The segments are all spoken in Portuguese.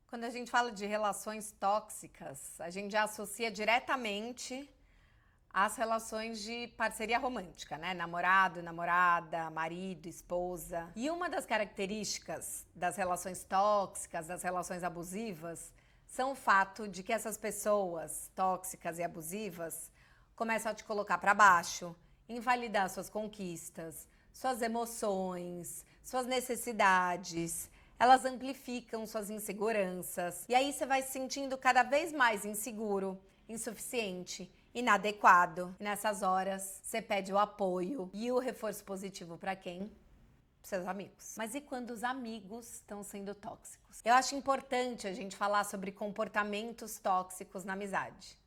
Quando a gente fala de relações tóxicas, a gente já associa diretamente às relações de parceria romântica, né? Namorado, namorada, marido, esposa. E uma das características das relações tóxicas, das relações abusivas, são o fato de que essas pessoas tóxicas e abusivas começam a te colocar para baixo, invalidar suas conquistas, suas emoções, suas necessidades. Elas amplificam suas inseguranças. E aí você vai se sentindo cada vez mais inseguro, insuficiente, inadequado. E nessas horas, você pede o apoio e o reforço positivo para quem? Seus amigos. Mas e quando os amigos estão sendo tóxicos? Eu acho importante a gente falar sobre comportamentos tóxicos na amizade.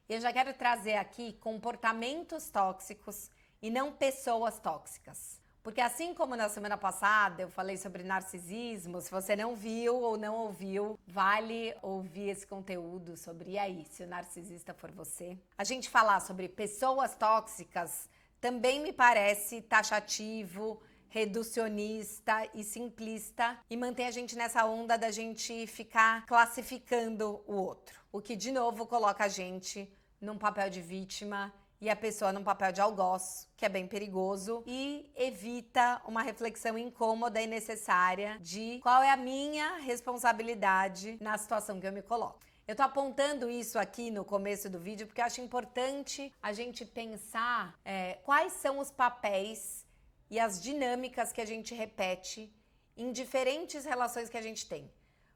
Eu já quero trazer aqui comportamentos tóxicos e não pessoas tóxicas. Porque assim como na semana passada eu falei sobre narcisismo, se você não viu ou não ouviu, vale ouvir esse conteúdo sobre e aí, se o narcisista for você. A gente falar sobre pessoas tóxicas também me parece taxativo, reducionista e simplista e mantém a gente nessa onda da gente ficar classificando o outro. O que de novo coloca a gente num papel de vítima e a pessoa num papel de algoz, que é bem perigoso, e evita uma reflexão incômoda e necessária de qual é a minha responsabilidade na situação que eu me coloco. Eu tô apontando isso aqui no começo do vídeo porque eu acho importante a gente pensar quais são os papéis e as dinâmicas que a gente repete em diferentes relações que a gente tem.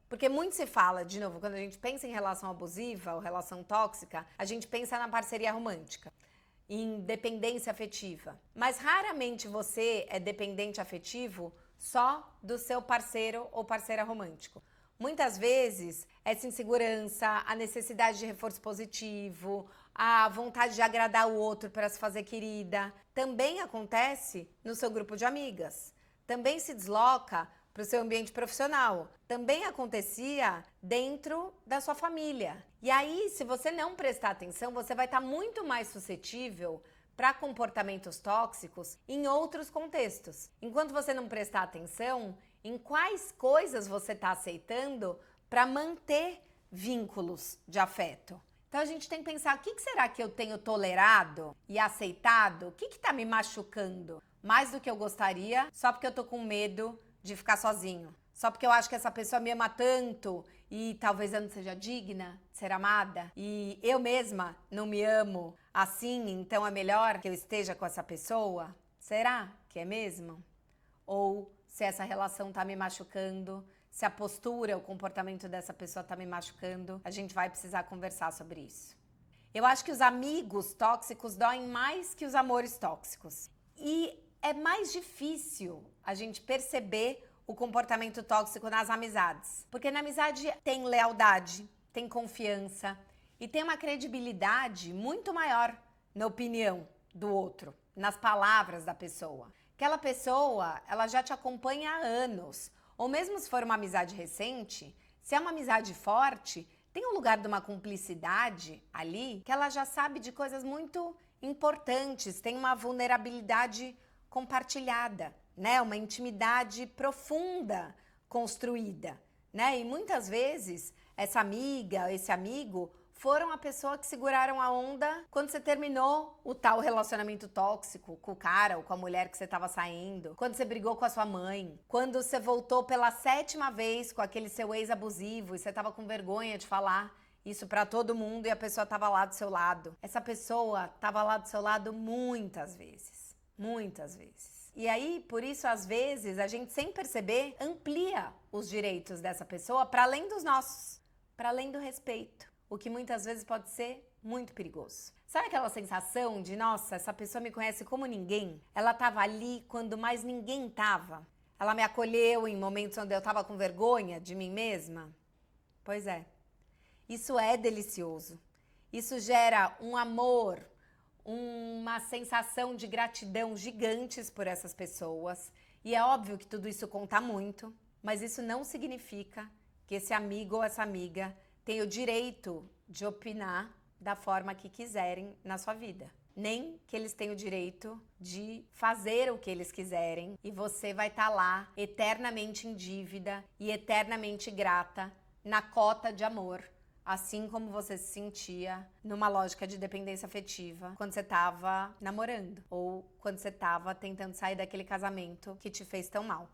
Porque muito se fala, de novo, quando a gente pensa em relação abusiva ou relação tóxica, a gente pensa na parceria romântica, em dependência afetiva. Mas raramente você é dependente afetivo só do seu parceiro ou parceira romântico. Muitas vezes, essa insegurança, a necessidade de reforço positivo, a vontade de agradar o outro para se fazer querida, também acontece no seu grupo de amigas. Também se desloca para o seu ambiente profissional. Também acontecia dentro da sua família. E aí, se você não prestar atenção, você vai estar muito mais suscetível para comportamentos tóxicos em outros contextos. Enquanto você não prestar atenção em quais coisas você está aceitando para manter vínculos de afeto. Então a gente tem que pensar, o que será que eu tenho tolerado e aceitado? O que está me machucando mais do que eu gostaria, só porque eu tô com medo de ficar sozinho? Só porque eu acho que essa pessoa me ama tanto e talvez eu não seja digna de ser amada e eu mesma não me amo assim, então é melhor que eu esteja com essa pessoa? Será que é mesmo? Ou se essa relação tá me machucando, se a postura, o comportamento dessa pessoa tá me machucando, a gente vai precisar conversar sobre isso. Eu acho que os amigos tóxicos doem mais que os amores tóxicos. E é mais difícil a gente perceber o comportamento tóxico nas amizades. Porque na amizade tem lealdade, tem confiança e tem uma credibilidade muito maior na opinião do outro, nas palavras da pessoa. Aquela pessoa, ela já te acompanha há anos. Ou mesmo se for uma amizade recente, se é uma amizade forte, tem um lugar de uma cumplicidade ali que ela já sabe de coisas muito importantes, tem uma vulnerabilidade compartilhada, né? Uma intimidade profunda construída, né? E muitas vezes essa amiga, esse amigo foram a pessoa que seguraram a onda quando você terminou o tal relacionamento tóxico com o cara ou com a mulher que você estava saindo, quando você brigou com a sua mãe, quando você voltou pela 7ª vez com aquele seu ex abusivo e você estava com vergonha de falar isso pra todo mundo e a pessoa estava lá do seu lado. Essa pessoa estava lá do seu lado muitas vezes. Muitas vezes. E aí, por isso, às vezes, a gente, sem perceber, amplia os direitos dessa pessoa para além dos nossos, para além do respeito, o que muitas vezes pode ser muito perigoso. Sabe aquela sensação de, nossa, essa pessoa me conhece como ninguém? Ela estava ali quando mais ninguém estava. Ela me acolheu em momentos onde eu estava com vergonha de mim mesma? Pois é. Isso é delicioso. Isso gera um amor, uma sensação de gratidão gigantes por essas pessoas. E é óbvio que tudo isso conta muito, mas isso não significa que esse amigo ou essa amiga tem o direito de opinar da forma que quiserem na sua vida. Nem que eles têm o direito de fazer o que eles quiserem e você vai estar lá eternamente em dívida e eternamente grata na cota de amor, assim como você se sentia numa lógica de dependência afetiva quando você estava namorando ou quando você estava tentando sair daquele casamento que te fez tão mal.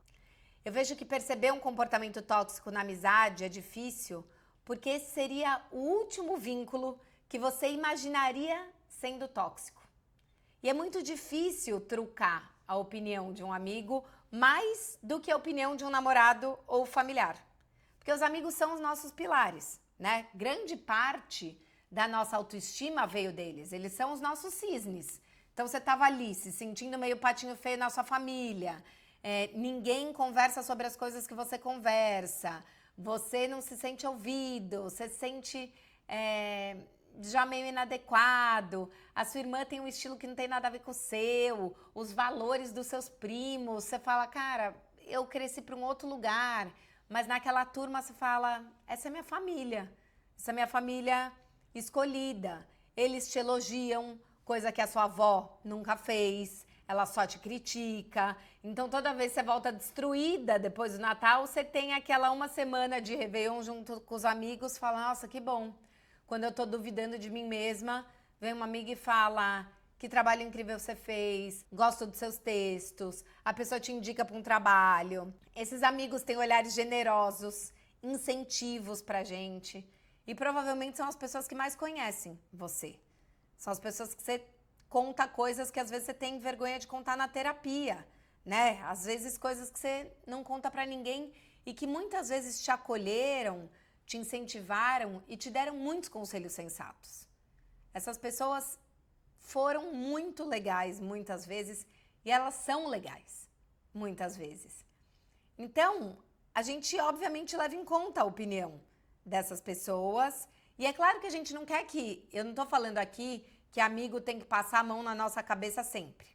Eu vejo que perceber um comportamento tóxico na amizade é difícil porque esse seria o último vínculo que você imaginaria sendo tóxico. E é muito difícil trucar a opinião de um amigo mais do que a opinião de um namorado ou familiar. Porque os amigos são os nossos pilares, né? Grande parte da nossa autoestima veio deles. Eles são os nossos cisnes. Então você estava ali se sentindo meio patinho feio na sua família. Ninguém conversa sobre as coisas que você conversa. Você não se sente ouvido. Você se sente já meio inadequado, a sua irmã tem um estilo que não tem nada a ver com o seu, os valores dos seus primos, você fala, cara, eu cresci para um outro lugar, mas naquela turma você fala, essa é minha família, essa é minha família escolhida, eles te elogiam, coisa que a sua avó nunca fez, ela só te critica, então toda vez que você volta destruída depois do Natal, você tem aquela uma semana de Réveillon junto com os amigos, fala, nossa, que bom. Quando eu tô duvidando de mim mesma, vem uma amiga e fala que trabalho incrível você fez, gosto dos seus textos, a pessoa te indica para um trabalho. Esses amigos têm olhares generosos, incentivos pra gente e provavelmente são as pessoas que mais conhecem você. São as pessoas que você conta coisas que às vezes você tem vergonha de contar na terapia, né? Às vezes coisas que você não conta pra ninguém e que muitas vezes te acolheram, te incentivaram e te deram muitos conselhos sensatos. Essas pessoas foram muito legais muitas vezes e elas são legais muitas vezes. Então, a gente obviamente leva em conta a opinião dessas pessoas e é claro que a gente não quer que, eu não estou falando aqui que amigo tem que passar a mão na nossa cabeça sempre.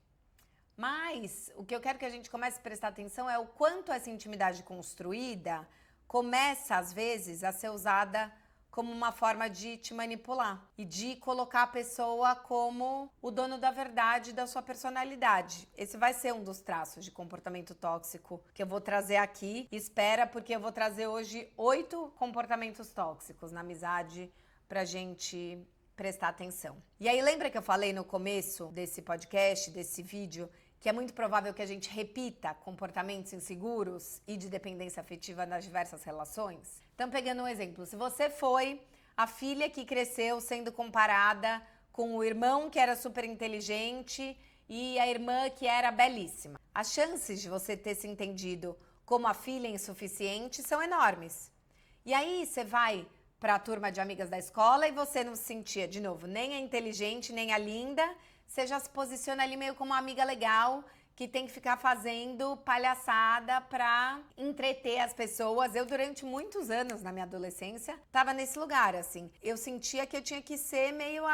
Mas o que eu quero que a gente comece a prestar atenção é o quanto essa intimidade construída começa, às vezes, a ser usada como uma forma de te manipular e de colocar a pessoa como o dono da verdade da sua personalidade. Esse vai ser um dos traços de comportamento tóxico que eu vou trazer aqui. Espera, porque eu vou trazer hoje 8 comportamentos tóxicos na amizade pra gente prestar atenção. E aí, lembra que eu falei no começo desse podcast, desse vídeo, que é muito provável que a gente repita comportamentos inseguros e de dependência afetiva nas diversas relações? Então, pegando um exemplo, se você foi a filha que cresceu sendo comparada com o irmão que era super inteligente e a irmã que era belíssima, as chances de você ter se entendido como a filha insuficiente são enormes. E aí você vai para a turma de amigas da escola e você não se sentia, de novo, nem a inteligente, nem a linda. Você já se posiciona ali meio como uma amiga legal que tem que ficar fazendo palhaçada pra entreter as pessoas. Eu, durante muitos anos na minha adolescência, tava nesse lugar, assim. Eu sentia que eu tinha que ser meio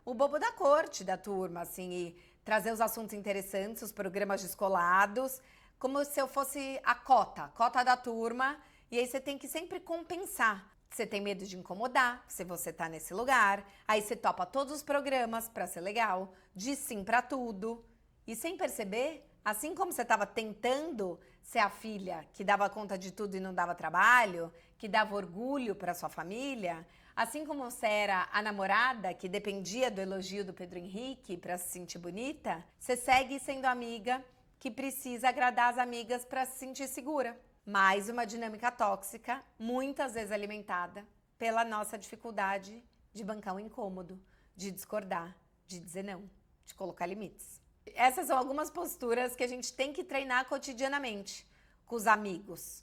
o bobo da corte da turma, assim, e trazer os assuntos interessantes, os programas descolados, como se eu fosse a cota da turma. E aí você tem que sempre compensar. Você tem medo de incomodar, se você tá nesse lugar. Aí você topa todos os programas pra ser legal, diz sim pra tudo. E sem perceber, assim como você tava tentando ser a filha que dava conta de tudo e não dava trabalho, que dava orgulho pra sua família, assim como você era a namorada que dependia do elogio do Pedro Henrique pra se sentir bonita, você segue sendo amiga que precisa agradar as amigas pra se sentir segura. Mais uma dinâmica tóxica, muitas vezes alimentada pela nossa dificuldade de bancar um incômodo, de discordar, de dizer não, de colocar limites. Essas são algumas posturas que a gente tem que treinar cotidianamente com os amigos.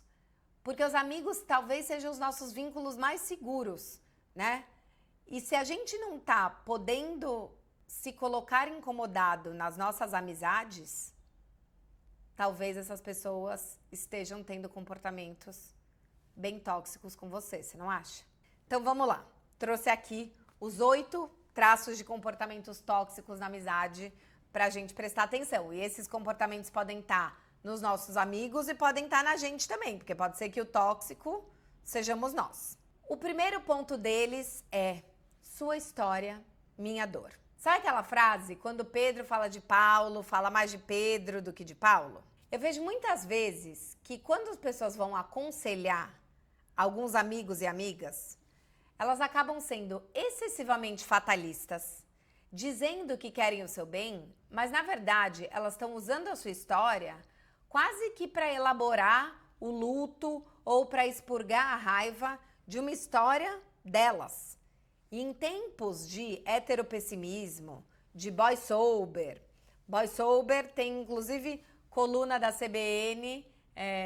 Porque os amigos talvez sejam os nossos vínculos mais seguros, né? E se a gente não tá podendo se colocar incomodado nas nossas amizades, talvez essas pessoas estejam tendo comportamentos bem tóxicos com você não acha? Então vamos lá. Trouxe aqui os 8 traços de comportamentos tóxicos na amizade pra gente prestar atenção. E esses comportamentos podem estar nos nossos amigos e podem estar na gente também, porque pode ser que o tóxico sejamos nós. O primeiro ponto deles é sua história, minha dor. Sabe aquela frase, quando Pedro fala de Paulo, fala mais de Pedro do que de Paulo? Eu vejo muitas vezes que quando as pessoas vão aconselhar alguns amigos e amigas, elas acabam sendo excessivamente fatalistas, dizendo que querem o seu bem, mas na verdade elas estão usando a sua história quase que para elaborar o luto ou para expurgar a raiva de uma história delas. E em tempos de heteropessimismo, de boy sober tem inclusive coluna da CBN.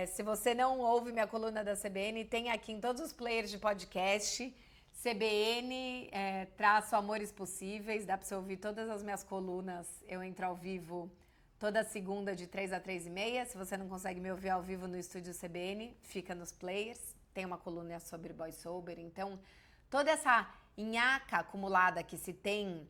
Se você não ouve minha coluna da CBN, tem aqui em todos os players de podcast. CBN, traço Amores Possíveis, dá para você ouvir todas as minhas colunas. Eu entro ao vivo toda segunda de 3 a 3h30. Se você não consegue me ouvir ao vivo no estúdio CBN, fica nos players. Tem uma coluna sobre boy sober. Então, toda essa nhaca acumulada que se tem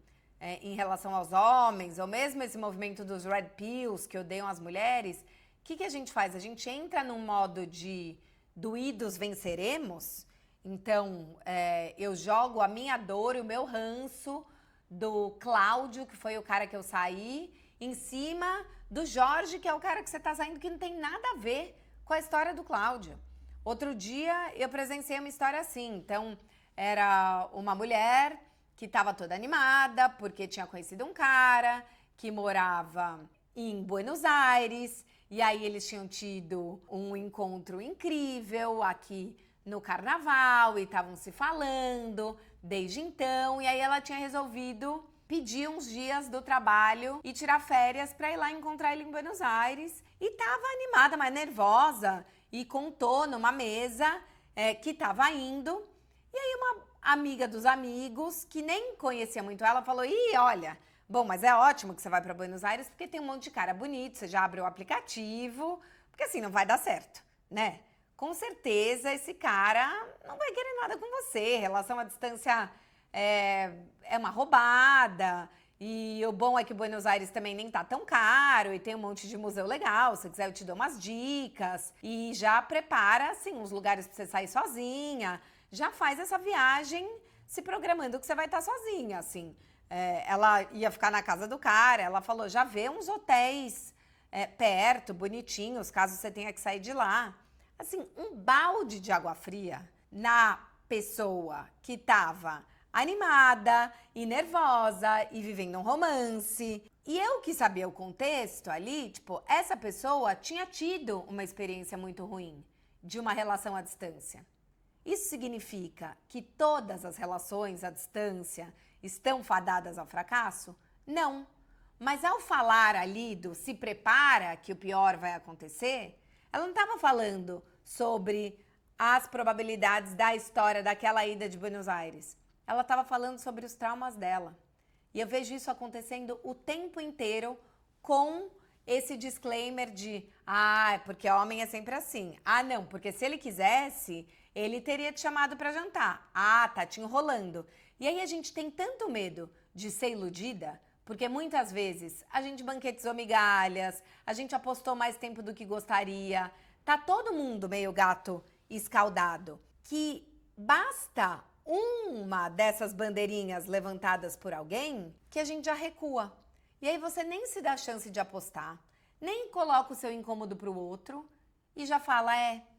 em relação aos homens, ou mesmo esse movimento dos red pills que odeiam as mulheres, o que a gente faz? A gente entra num modo de doídos venceremos. Então, eu jogo a minha dor e o meu ranço do Cláudio, que foi o cara que eu saí, em cima do Jorge, que é o cara que você tá saindo, que não tem nada a ver com a história do Cláudio. Outro dia, eu presenciei uma história assim. Então, era uma mulher que estava toda animada, porque tinha conhecido um cara que morava em Buenos Aires, e aí eles tinham tido um encontro incrível aqui no carnaval, e estavam se falando desde então, e aí ela tinha resolvido pedir uns dias do trabalho e tirar férias para ir lá encontrar ele em Buenos Aires, e tava animada, mas nervosa, e contou numa mesa que tava indo, e aí uma amiga dos amigos, que nem conhecia muito ela, falou: ih, olha, bom, mas é ótimo que você vai para Buenos Aires, porque tem um monte de cara bonito, você já abre o aplicativo, porque assim não vai dar certo, né? Com certeza esse cara não vai querer nada com você, relação à distância é uma roubada, e o bom é que Buenos Aires também nem tá tão caro, e tem um monte de museu legal, se quiser eu te dou umas dicas, e já prepara, assim, uns lugares pra você sair sozinha, já faz essa viagem se programando que você vai estar sozinha, assim. Ela ia ficar na casa do cara, ela falou, já vê uns hotéis perto, bonitinhos, caso você tenha que sair de lá. Assim, um balde de água fria na pessoa que tava animada e nervosa e vivendo um romance. E eu que sabia o contexto ali, tipo, essa pessoa tinha tido uma experiência muito ruim de uma relação à distância. Isso significa que todas as relações à distância estão fadadas ao fracasso? Não. Mas ao falar ali do se prepara que o pior vai acontecer, ela não estava falando sobre as probabilidades da história daquela ida de Buenos Aires. Ela estava falando sobre os traumas dela. E eu vejo isso acontecendo o tempo inteiro com esse disclaimer de porque homem é sempre assim. Não, porque se ele quisesse, ele teria te chamado para jantar. Tá te enrolando. E aí a gente tem tanto medo de ser iludida, porque muitas vezes a gente banquetizou migalhas, a gente apostou mais tempo do que gostaria, tá todo mundo meio gato escaldado, que basta uma dessas bandeirinhas levantadas por alguém que a gente já recua. E aí você nem se dá chance de apostar, nem coloca o seu incômodo pro outro e já fala,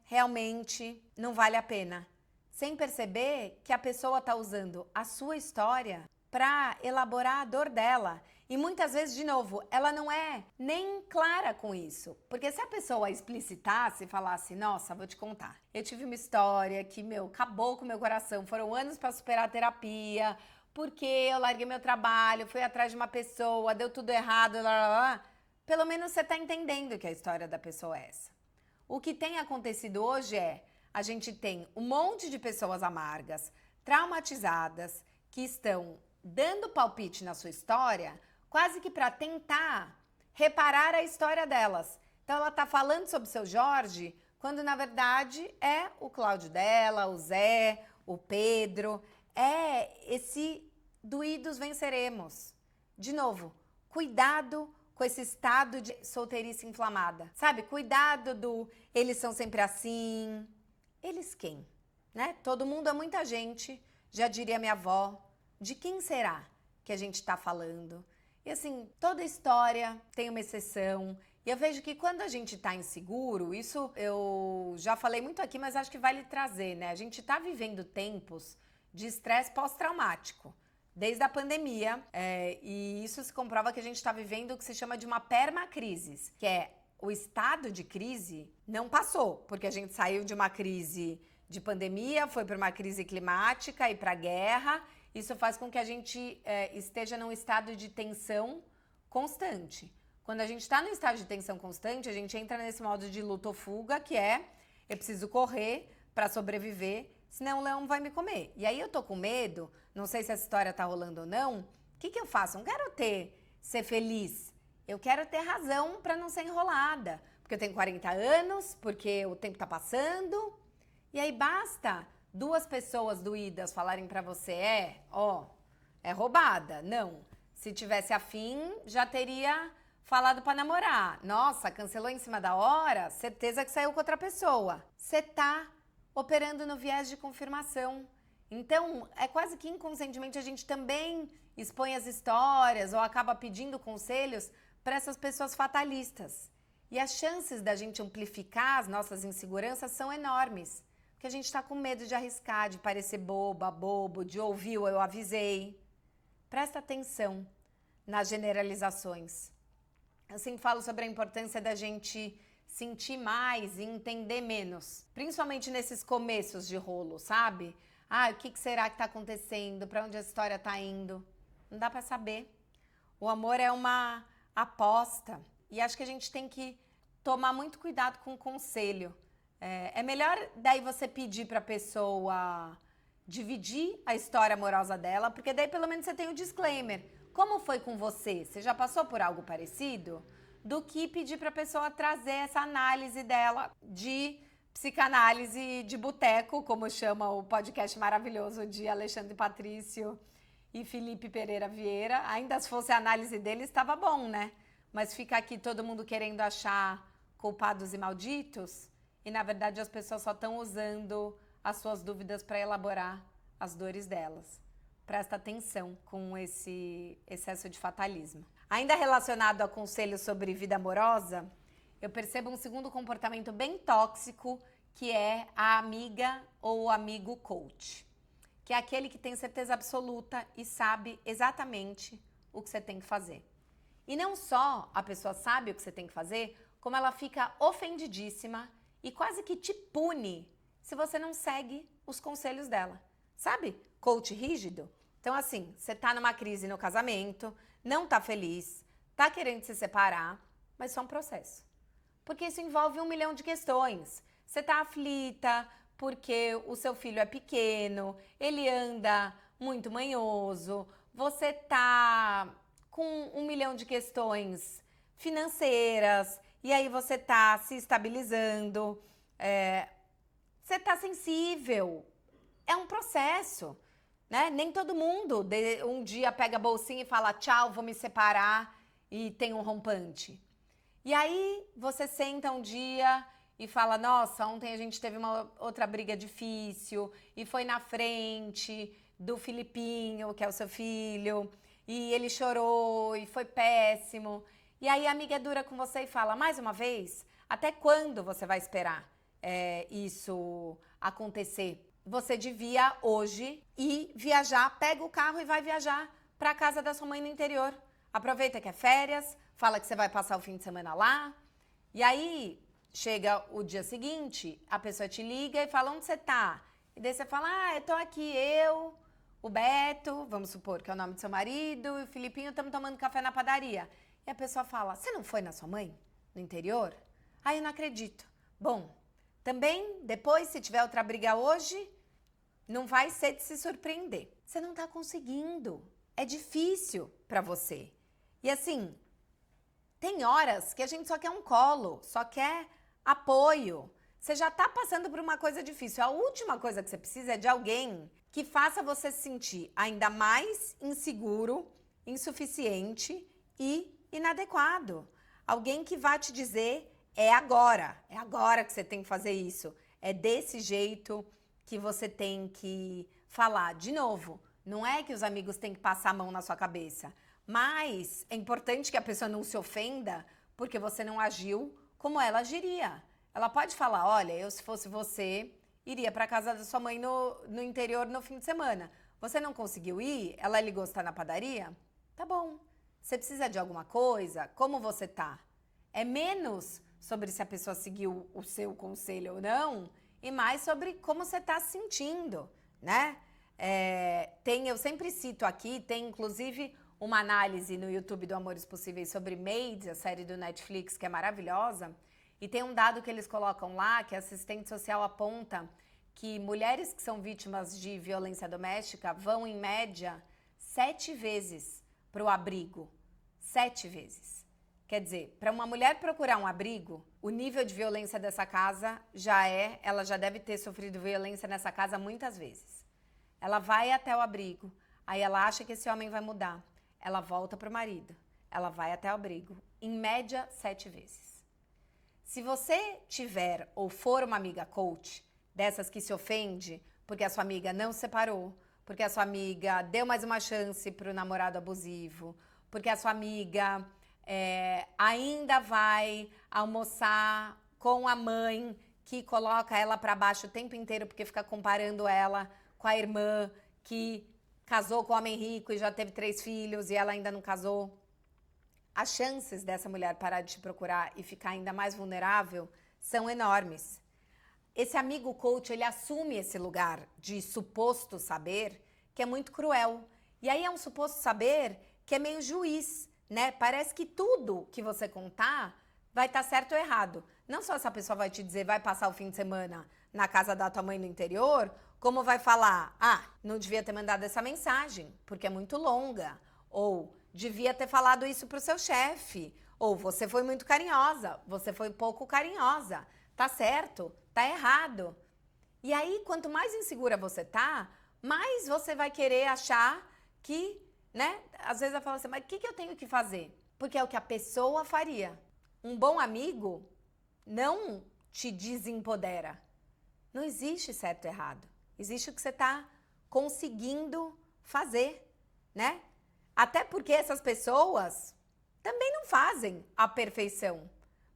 realmente não vale a pena. Sem perceber que a pessoa tá usando a sua história para elaborar a dor dela. E muitas vezes, de novo, ela não é nem clara com isso. Porque se a pessoa explicitasse e falasse, nossa, vou te contar. Eu tive uma história que, acabou com o meu coração. Foram anos para superar a terapia, porque eu larguei meu trabalho, fui atrás de uma pessoa, deu tudo errado, lá, lá, lá. Pelo menos você tá entendendo que a história da pessoa é essa. O que tem acontecido hoje a gente tem um monte de pessoas amargas, traumatizadas, que estão dando palpite na sua história, quase que para tentar reparar a história delas. Então ela tá falando sobre o seu Jorge, quando na verdade é o Cláudio dela, o Zé, o Pedro, esse doídos venceremos. De novo, cuidado com esse estado de solteirice inflamada, sabe? Cuidado do eles são sempre assim. Eles quem? Né? Todo mundo é muita gente, já diria minha avó. De quem será que a gente está falando? E assim, toda história tem uma exceção E eu vejo que quando a gente tá inseguro, isso eu já falei muito aqui, mas acho que vale trazer, né? A gente tá vivendo tempos de estresse pós-traumático, desde a pandemia, e isso se comprova que a gente está vivendo o que se chama de uma permacrise, que é o estado de crise não passou, porque a gente saiu de uma crise de pandemia, foi para uma crise climática e para guerra. Isso faz com que a gente esteja num estado de tensão constante. Quando a gente está num estado de tensão constante, a gente entra nesse modo de luta ou fuga, que é, eu preciso correr para sobreviver, senão o leão vai me comer. E aí eu tô com medo, não sei se essa história tá rolando ou não, o que eu faço? Não quero ser feliz, eu quero ter razão para não ser enrolada, porque eu tenho 40 anos, porque o tempo tá passando, e aí basta 2 pessoas doídas falarem para você, é roubada. Não, se tivesse afim, já teria falado para namorar. Nossa, cancelou em cima da hora, certeza que saiu com outra pessoa. Você tá operando no viés de confirmação. Então, é quase que inconscientemente a gente também expõe as histórias ou acaba pedindo conselhos para essas pessoas fatalistas. E as chances da gente amplificar as nossas inseguranças são enormes. Porque a gente está com medo de arriscar, de parecer boba, bobo, de ouvir o eu avisei. Presta atenção nas generalizações. Eu sempre falo sobre a importância da gente sentir mais e entender menos. Principalmente nesses começos de rolo, sabe? O que será que está acontecendo? Para onde a história está indo? Não dá para saber. O amor é uma aposta. E acho que a gente tem que tomar muito cuidado com o conselho. É melhor daí você pedir para a pessoa dividir a história amorosa dela, porque daí pelo menos você tem o disclaimer. Como foi com você? Você já passou por algo parecido? Do que pedir para a pessoa trazer essa análise dela de psicanálise de boteco, como chama o podcast maravilhoso de Alexandre Patrício e Felipe Pereira Vieira. Ainda se fosse a análise deles, estava bom, né? Mas fica aqui todo mundo querendo achar culpados e malditos e, na verdade, as pessoas só estão usando as suas dúvidas para elaborar as dores delas. Presta atenção com esse excesso de fatalismo. Ainda relacionado a conselhos sobre vida amorosa, eu percebo um segundo comportamento bem tóxico, que é a amiga ou o amigo coach. Que é aquele que tem certeza absoluta e sabe exatamente o que você tem que fazer. E não só a pessoa sabe o que você tem que fazer, como ela fica ofendidíssima e quase que te pune se você não segue os conselhos dela. Sabe? Coach rígido. Então, assim, você tá numa crise no casamento, não tá feliz, tá querendo se separar, mas só um processo. Porque isso envolve 1 milhão de questões. Você tá aflita porque o seu filho é pequeno, ele anda muito manhoso, você tá com 1 milhão de questões financeiras, e aí você tá se estabilizando, você tá sensível. É um processo, né? Nem todo mundo um dia pega a bolsinha e fala tchau, vou me separar e tem um rompante. E aí você senta um dia e fala, nossa, ontem a gente teve uma outra briga difícil e foi na frente do Filipinho, que é o seu filho, e ele chorou e foi péssimo. E aí a amiga é dura com você e fala, mais uma vez, até quando você vai esperar isso acontecer? Você devia hoje ir viajar, pega o carro e vai viajar para a casa da sua mãe no interior. Aproveita que é férias, fala que você vai passar o fim de semana lá. E aí, chega o dia seguinte, a pessoa te liga e fala, onde você tá? E daí você fala, eu tô aqui, o Beto, vamos supor que é o nome do seu marido, e o Filipinho, estamos tomando café na padaria. E a pessoa fala, você não foi na sua mãe, no interior? Eu não acredito. Bom, também, depois, se tiver outra briga hoje, não vai ser de se surpreender. Você não tá conseguindo. É difícil pra você. E assim, tem horas que a gente só quer um colo, só quer apoio. Você já tá passando por uma coisa difícil. A última coisa que você precisa é de alguém que faça você se sentir ainda mais inseguro, insuficiente e inadequado. Alguém que vá te dizer, é agora que você tem que fazer isso. É desse jeito que você tem que falar. De novo, não é que os amigos têm que passar a mão na sua cabeça, mas é importante que a pessoa não se ofenda porque você não agiu como ela agiria. Ela pode falar, olha, eu se fosse você, iria para casa da sua mãe no interior no fim de semana. Você não conseguiu ir? Ela ligou, está na padaria? Tá bom. Você precisa de alguma coisa? Como você tá? É menos sobre se a pessoa seguiu o seu conselho ou não e mais sobre como você está se sentindo, né? Eu sempre cito aqui, tem inclusive uma análise no YouTube do Amores Possíveis sobre Maids, a série do Netflix, que é maravilhosa, e tem um dado que eles colocam lá, que a assistente social aponta que mulheres que são vítimas de violência doméstica vão, em média, 7 vezes para o abrigo. 7 vezes. Quer dizer, para uma mulher procurar um abrigo, o nível de violência dessa casa ela já deve ter sofrido violência nessa casa muitas vezes. Ela vai até o abrigo, aí ela acha que esse homem vai mudar. Ela volta para o marido, ela vai até o abrigo, em média 7 vezes. Se você tiver ou for uma amiga coach, dessas que se ofende porque a sua amiga não se separou, porque a sua amiga deu mais uma chance para o namorado abusivo, porque a sua amiga ainda vai almoçar com a mãe que coloca ela para baixo o tempo inteiro porque fica comparando ela com a irmã que casou com um homem rico e já teve 3 filhos e ela ainda não casou. As chances dessa mulher parar de te procurar e ficar ainda mais vulnerável são enormes. Esse amigo coach, ele assume esse lugar de suposto saber que é muito cruel. E aí é um suposto saber que é meio juiz, né? Parece que tudo que você contar vai estar certo ou errado. Não só essa pessoa vai te dizer, vai passar o fim de semana na casa da tua mãe no interior, como vai falar, não devia ter mandado essa mensagem, porque é muito longa. Ou devia ter falado isso pro seu chefe. Ou você foi muito carinhosa, você foi pouco carinhosa. Tá certo, tá errado. E aí, quanto mais insegura você tá, mais você vai querer achar que, né? Às vezes eu falo assim, mas o que eu tenho que fazer? Porque é o que a pessoa faria. Um bom amigo não te desempodera. Não existe certo e errado. Existe o que você tá conseguindo fazer, né? Até porque essas pessoas também não fazem a perfeição.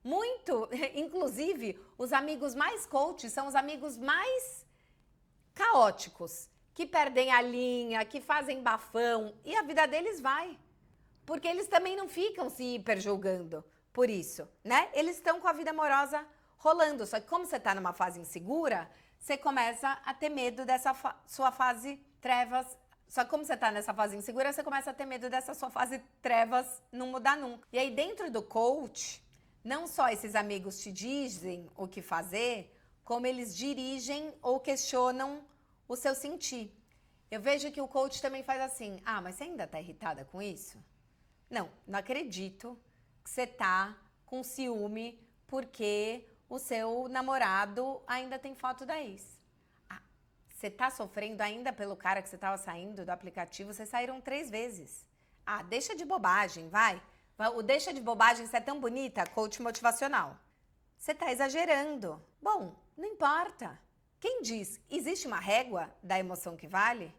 Muito, inclusive, os amigos mais coaches são os amigos mais caóticos, que perdem a linha, que fazem bafão, e a vida deles vai. Porque eles também não ficam se hiperjulgando por isso, né? Eles estão com a vida amorosa rolando, só que como você está numa fase insegura, você começa a ter medo dessa sua fase trevas. Só que como você está nessa fase insegura, você começa a ter medo dessa sua fase trevas não mudar nunca. E aí dentro do coach, não só esses amigos te dizem o que fazer, como eles dirigem ou questionam o seu sentir. Eu vejo que o coach também faz assim, mas você ainda tá irritada com isso? Não acredito que você tá com ciúme porque o seu namorado ainda tem foto da ex. Você tá sofrendo ainda pelo cara que você tava saindo do aplicativo, vocês saíram 3 vezes. Deixa de bobagem, vai. O deixa de bobagem, você é tão bonita, coach motivacional. Você tá exagerando. Bom, não importa. Quem diz, existe uma régua da emoção que vale?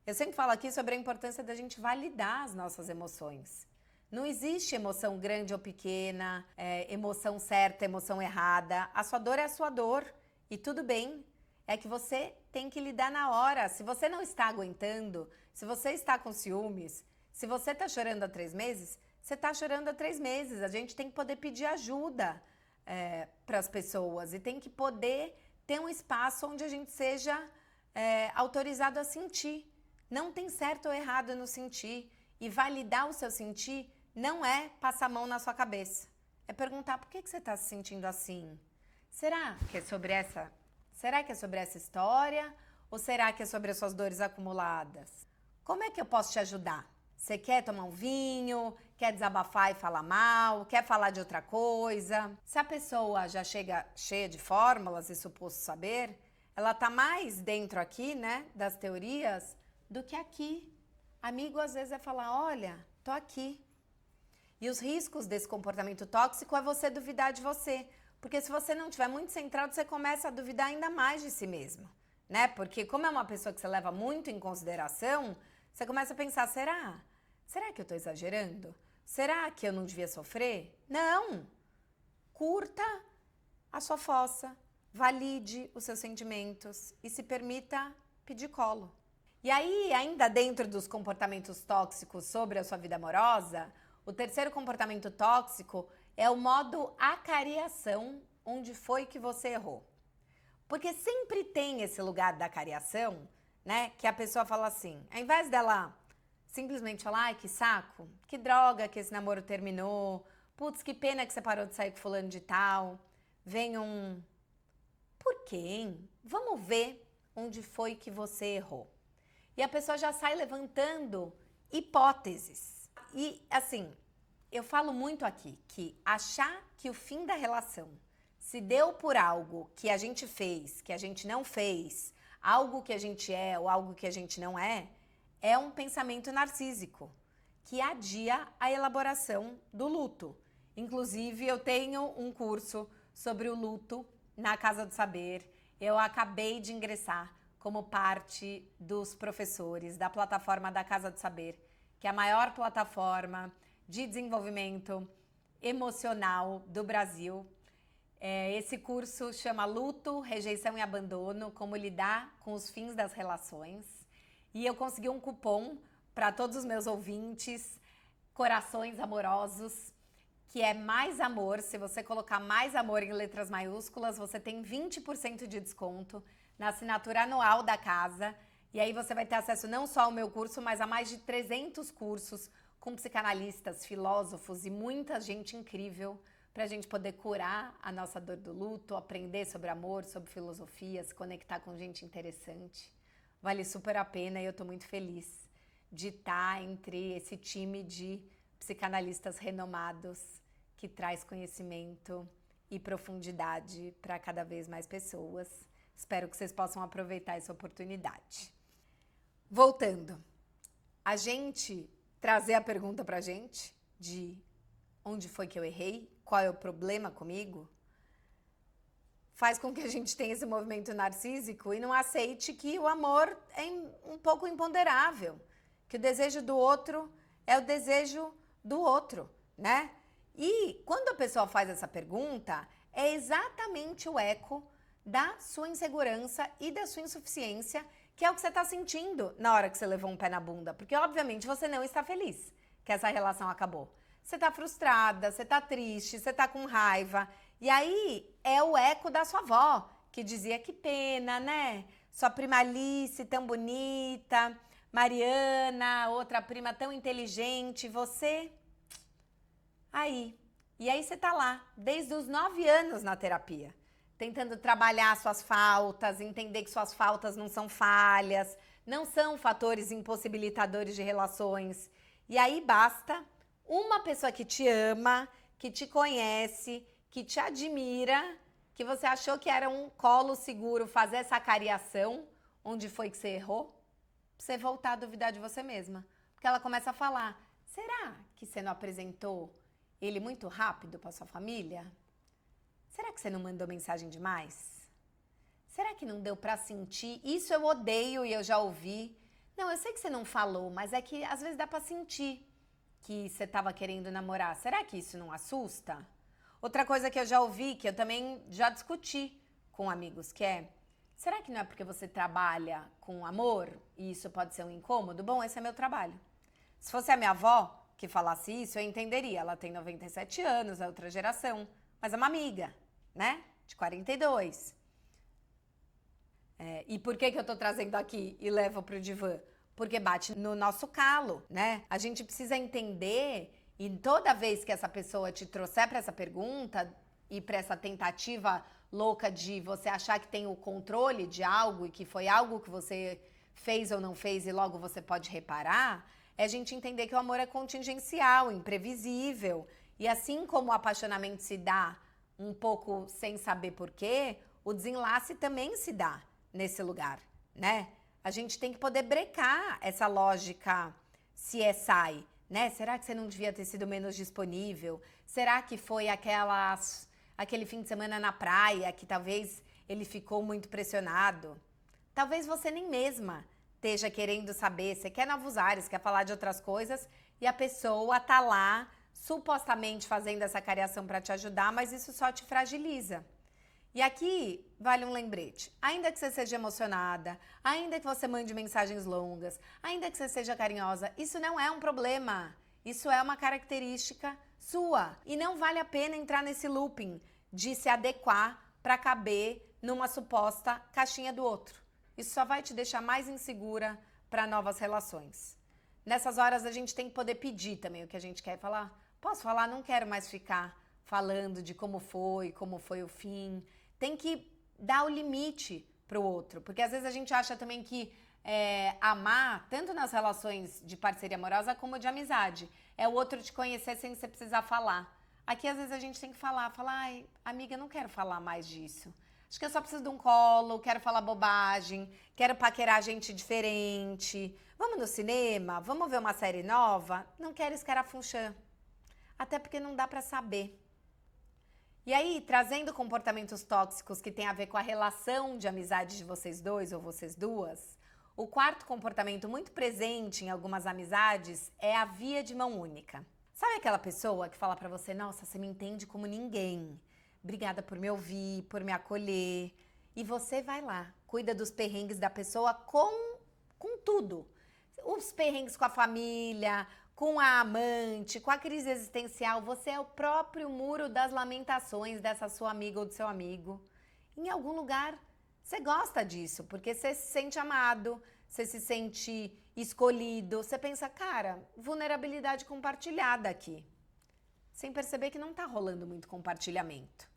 Eu sempre falo aqui sobre a importância da gente validar as nossas emoções. Não existe emoção grande ou pequena, emoção certa, emoção errada. A sua dor é a sua dor e tudo bem. É que você tem que lidar na hora. Se você não está aguentando, se você está com ciúmes, se você está chorando há 3 meses, você está chorando há 3 meses. A gente tem que poder pedir ajuda para as pessoas e tem que poder ter um espaço onde a gente seja autorizado a sentir. Não tem certo ou errado no sentir. E validar o seu sentir não é passar a mão na sua cabeça. É perguntar por que você está se sentindo assim? Será que é sobre essa história? Ou será que é sobre as suas dores acumuladas? Como é que eu posso te ajudar? Você quer tomar um vinho? Quer desabafar e falar mal? Quer falar de outra coisa? Se a pessoa já chega cheia de fórmulas e suposto saber, ela tá mais dentro aqui, né, das teorias, do que aqui. Amigo, às vezes, é falar, olha, tô aqui. E os riscos desse comportamento tóxico é você duvidar de você. Porque se você não estiver muito centrado, você começa a duvidar ainda mais de si mesmo, né? Porque como é uma pessoa que você leva muito em consideração, você começa a pensar, será que eu tô exagerando? Será que eu não devia sofrer? Não! Curta a sua fossa, valide os seus sentimentos e se permita pedir colo. E aí, ainda dentro dos comportamentos tóxicos sobre a sua vida amorosa, o terceiro comportamento tóxico é o modo acariação, onde foi que você errou. Porque sempre tem esse lugar da acariação, né, que a pessoa fala assim, ao invés dela simplesmente falar, ai, que saco, que droga que esse namoro terminou, putz, que pena que você parou de sair com fulano de tal, vem um... Por quê, hein? Vamos ver onde foi que você errou. E a pessoa já sai levantando hipóteses. E, assim, eu falo muito aqui que achar que o fim da relação se deu por algo que a gente fez, que a gente não fez, algo que a gente é ou algo que a gente não é um pensamento narcísico, que adia a elaboração do luto. Inclusive, eu tenho um curso sobre o luto na Casa do Saber. Eu acabei de ingressar como parte dos professores da plataforma da Casa do Saber, que é a maior plataforma de desenvolvimento emocional do Brasil. Esse curso chama Luto, Rejeição e Abandono, como lidar com os fins das relações. E eu consegui um cupom para todos os meus ouvintes, corações amorosos, que é Mais Amor. Se você colocar Mais Amor em letras maiúsculas, você tem 20% de desconto na assinatura anual da casa. E aí você vai ter acesso não só ao meu curso, mas a mais de 300 cursos com psicanalistas, filósofos e muita gente incrível para a gente poder curar a nossa dor do luto, aprender sobre amor, sobre filosofia, se conectar com gente interessante. Vale super a pena e eu estou muito feliz de estar entre esse time de psicanalistas renomados que traz conhecimento e profundidade para cada vez mais pessoas. Espero que vocês possam aproveitar essa oportunidade. Voltando, a gente trazer a pergunta pra gente de onde foi que eu errei, qual é o problema comigo, faz com que a gente tenha esse movimento narcísico e não aceite que o amor é um pouco imponderável, que o desejo do outro é o desejo do outro, né? E quando a pessoa faz essa pergunta, é exatamente o eco da sua insegurança e da sua insuficiência, que é o que você está sentindo na hora que você levou um pé na bunda. Porque, obviamente, você não está feliz que essa relação acabou. Você está frustrada, você está triste, você está com raiva. E aí é o eco da sua avó, que dizia que pena, né? Sua prima Alice, tão bonita, Mariana, outra prima tão inteligente, você... Aí. E aí você tá lá, desde os 9 anos na terapia, tentando trabalhar suas faltas, entender que suas faltas não são falhas, não são fatores impossibilitadores de relações. E aí basta uma pessoa que te ama, que te conhece, que te admira, que você achou que era um colo seguro fazer essa acariação, onde foi que você errou, pra você voltar a duvidar de você mesma. Porque ela começa a falar, será que você não apresentou ele muito rápido para sua família? Será que você não mandou mensagem demais? Será que não deu para sentir? Isso eu odeio e eu já ouvi. Não, eu sei que você não falou, mas é que às vezes dá para sentir que você estava querendo namorar. Será que isso não assusta? Outra coisa que eu já ouvi, que eu também já discuti com amigos, que é, será que não é porque você trabalha com amor e isso pode ser um incômodo? Bom, esse é meu trabalho. Se fosse a minha avó que falasse isso, eu entenderia. Ela tem 97 anos, é outra geração, mas é uma amiga, né? De 42. E por que eu tô trazendo aqui e levo pro divã? Porque bate no nosso calo, né? A gente precisa entender, e toda vez que essa pessoa te trouxer para essa pergunta e para essa tentativa louca de você achar que tem o controle de algo e que foi algo que você fez ou não fez e logo você pode reparar, é a gente entender que o amor é contingencial, imprevisível. E assim como o apaixonamento se dá um pouco sem saber porquê, o desenlace também se dá nesse lugar, né? A gente tem que poder brecar essa lógica CSI, né? Será que você não devia ter sido menos disponível? Será que foi aquele fim de semana na praia que talvez ele ficou muito pressionado? Talvez você nem mesma esteja querendo saber, você quer novos ares, quer falar de outras coisas e a pessoa tá lá supostamente fazendo essa cariação para te ajudar, mas isso só te fragiliza. E aqui vale um lembrete. Ainda que você seja emocionada, ainda que você mande mensagens longas, ainda que você seja carinhosa, isso não é um problema. Isso é uma característica sua. E não vale a pena entrar nesse looping de se adequar para caber numa suposta caixinha do outro. Isso só vai te deixar mais insegura para novas relações. Nessas horas a gente tem que poder pedir também o que a gente quer falar. Posso falar? Não quero mais ficar falando de como foi o fim. Tem que dar o limite pro outro, porque às vezes a gente acha também que amar, tanto nas relações de parceria amorosa como de amizade, é o outro te conhecer sem você precisar falar. Aqui às vezes a gente tem que falar, ai, amiga, não quero falar mais disso. Acho que eu só preciso de um colo, quero falar bobagem, quero paquerar gente diferente. Vamos no cinema? Vamos ver uma série nova? Não quero escarafunchã. Até porque não dá pra saber. E aí, trazendo comportamentos tóxicos que tem a ver com a relação de amizade de vocês dois ou vocês duas, o quarto comportamento muito presente em algumas amizades é a via de mão única. Sabe aquela pessoa que fala pra você, nossa, você me entende como ninguém. Obrigada por me ouvir, por me acolher. E você vai lá, cuida dos perrengues da pessoa com tudo. Os perrengues com a família, com a amante, com a crise existencial, você é o próprio muro das lamentações dessa sua amiga ou do seu amigo. Em algum lugar, você gosta disso, porque você se sente amado, você se sente escolhido, você pensa, cara, vulnerabilidade compartilhada aqui. Sem perceber que não tá rolando muito compartilhamento.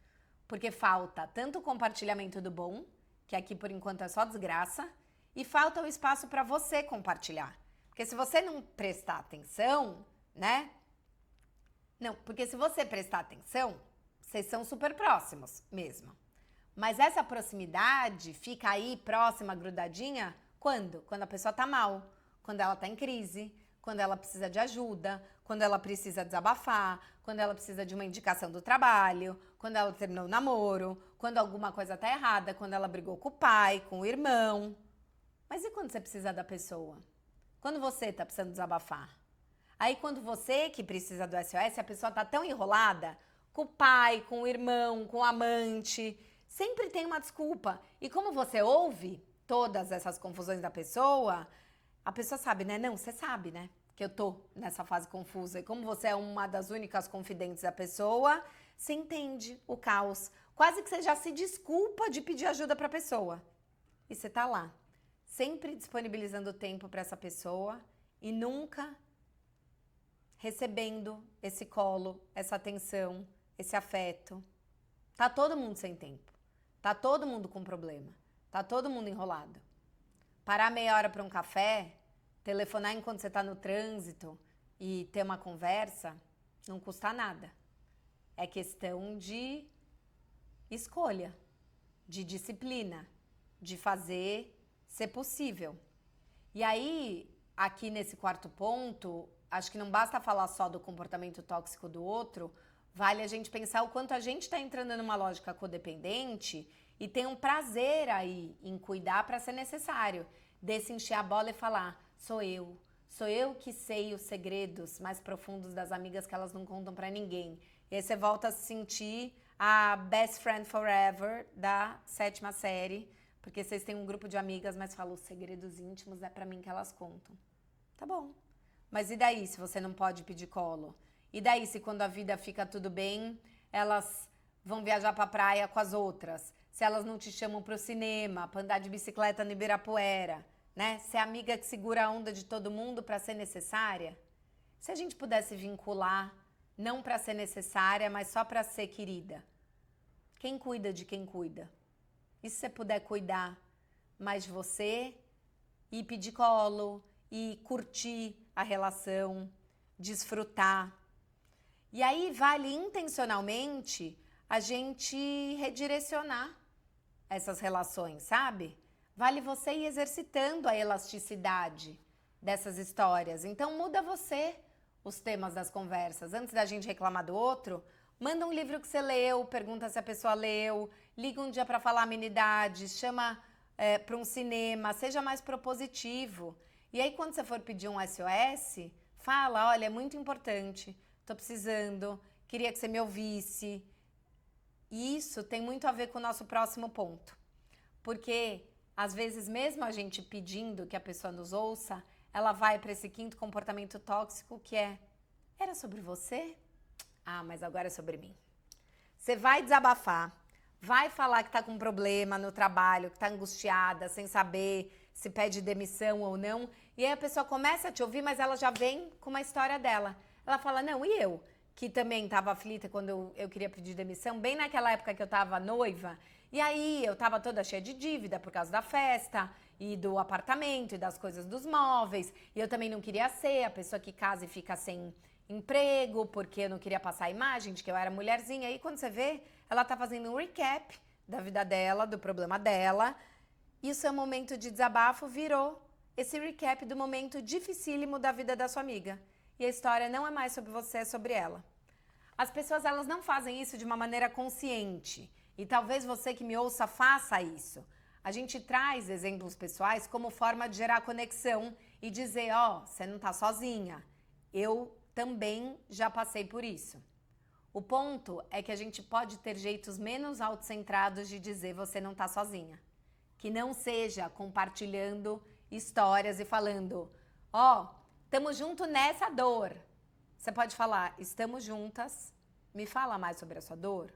Porque falta tanto o compartilhamento do bom, que aqui por enquanto é só desgraça, e falta o espaço para você compartilhar. Porque se você não prestar atenção, né? Não, porque se você prestar atenção, vocês são super próximos mesmo. Mas essa proximidade fica aí próxima, grudadinha, quando? Quando a pessoa tá mal, quando ela tá em crise, quando ela precisa de ajuda, quando ela precisa desabafar, quando ela precisa de uma indicação do trabalho, quando ela terminou o namoro, quando alguma coisa tá errada, quando ela brigou com o pai, com o irmão. Mas e quando você precisa da pessoa? Quando você tá precisando desabafar? Aí quando você que precisa do SOS, a pessoa tá tão enrolada com o pai, com o irmão, com o amante, sempre tem uma desculpa. E como você ouve todas essas confusões da pessoa, a pessoa sabe, né? Não, você sabe, né? Que eu tô nessa fase confusa. E como você é uma das únicas confidentes da pessoa, você entende o caos. Quase que você já se desculpa de pedir ajuda pra pessoa. E você tá lá, sempre disponibilizando tempo para essa pessoa e nunca recebendo esse colo, essa atenção, esse afeto. Tá todo mundo sem tempo. Tá todo mundo com problema. Tá todo mundo enrolado. Parar meia hora para um café, telefonar enquanto você tá no trânsito e ter uma conversa, não custa nada. É questão de escolha, de disciplina, de fazer ser possível. E aí, aqui nesse quarto ponto, acho que não basta falar só do comportamento tóxico do outro, vale a gente pensar o quanto a gente está entrando numa lógica codependente e tem um prazer aí em cuidar para ser necessário. Desse encher a bola e falar, sou eu que sei os segredos mais profundos das amigas que elas não contam para ninguém. E aí você volta a se sentir a best friend forever da 7ª série, porque vocês têm um grupo de amigas, mas falam, os segredos íntimos é pra mim que elas contam. Tá bom. Mas e daí se você não pode pedir colo? E daí se quando a vida fica tudo bem, elas vão viajar pra praia com as outras? Se elas não te chamam pro cinema, pra andar de bicicleta no Ibirapuera, né? Ser amiga que segura a onda de todo mundo pra ser necessária? Se a gente pudesse vincular, não pra ser necessária, mas só pra ser querida. Quem cuida de quem cuida? E se você puder cuidar mais de você e pedir colo e curtir a relação, desfrutar. E aí vale intencionalmente a gente redirecionar essas relações, sabe? Vale você ir exercitando a elasticidade dessas histórias. Então muda você os temas das conversas. Antes da gente reclamar do outro, manda um livro que você leu, pergunta se a pessoa leu, liga um dia para falar amenidades, chama para um cinema, seja mais propositivo. E aí quando você for pedir um SOS, fala, olha, é muito importante, tô precisando, queria que você me ouvisse. E isso tem muito a ver com o nosso próximo ponto. Porque, às vezes, mesmo a gente pedindo que a pessoa nos ouça, ela vai para esse quinto comportamento tóxico que é: era sobre você? Ah, mas agora é sobre mim. Você vai desabafar, vai falar que tá com problema no trabalho, que tá angustiada, sem saber se pede demissão ou não. E aí a pessoa começa a te ouvir, mas ela já vem com uma história dela. Ela fala: não, e eu? Que também estava aflita quando eu queria pedir demissão, bem naquela época que eu estava noiva. E aí eu estava toda cheia de dívida por causa da festa e do apartamento e das coisas dos móveis. E eu também não queria ser a pessoa que casa e fica sem emprego, porque eu não queria passar a imagem de que eu era mulherzinha. E quando você vê, ela tá fazendo um recap da vida dela, do problema dela. E o seu momento de desabafo virou esse recap do momento dificílimo da vida da sua amiga. E a história não é mais sobre você, é sobre ela. As pessoas, elas não fazem isso de uma maneira consciente. E talvez você que me ouça faça isso. A gente traz exemplos pessoais como forma de gerar conexão e dizer: ó, você não tá sozinha. Eu também já passei por isso. O ponto é que a gente pode ter jeitos menos autocentrados de dizer: você não tá sozinha. Que não seja compartilhando histórias e falando: ó, estamos juntos nessa dor. Você pode falar: estamos juntas, me fala mais sobre a sua dor.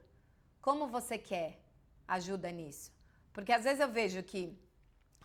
Como você quer ajuda nisso? Porque às vezes eu vejo que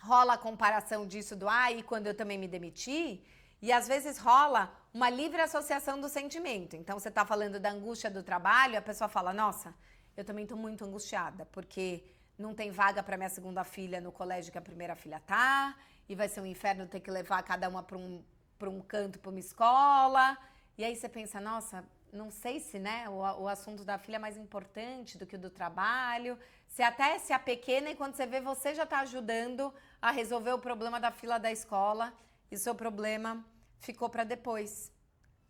rola a comparação disso do e quando eu também me demiti, e às vezes rola uma livre associação do sentimento. Então você está falando da angústia do trabalho e a pessoa fala: nossa, eu também estou muito angustiada, porque não tem vaga para minha segunda filha no colégio que a primeira filha tá, e vai ser um inferno ter que levar cada uma para um canto, para uma escola. E aí você pensa: nossa, não sei se, né, o assunto da filha é mais importante do que o do trabalho. Você até se apequena e quando você vê, você já está ajudando a resolver o problema da fila da escola e o seu problema ficou para depois.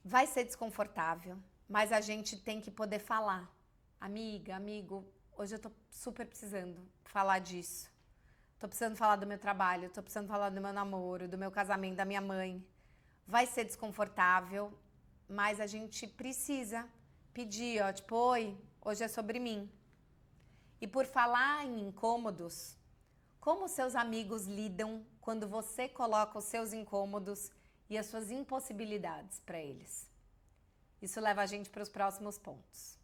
Vai ser desconfortável, mas a gente tem que poder falar. Amiga, amigo, hoje eu tô super precisando falar disso. Tô precisando falar do meu trabalho, tô precisando falar do meu namoro, do meu casamento, da minha mãe. Vai ser desconfortável, mas a gente precisa pedir, ó, tipo: oi, hoje é sobre mim. E por falar em incômodos, como seus amigos lidam quando você coloca os seus incômodos e as suas impossibilidades para eles? Isso leva a gente para os próximos pontos.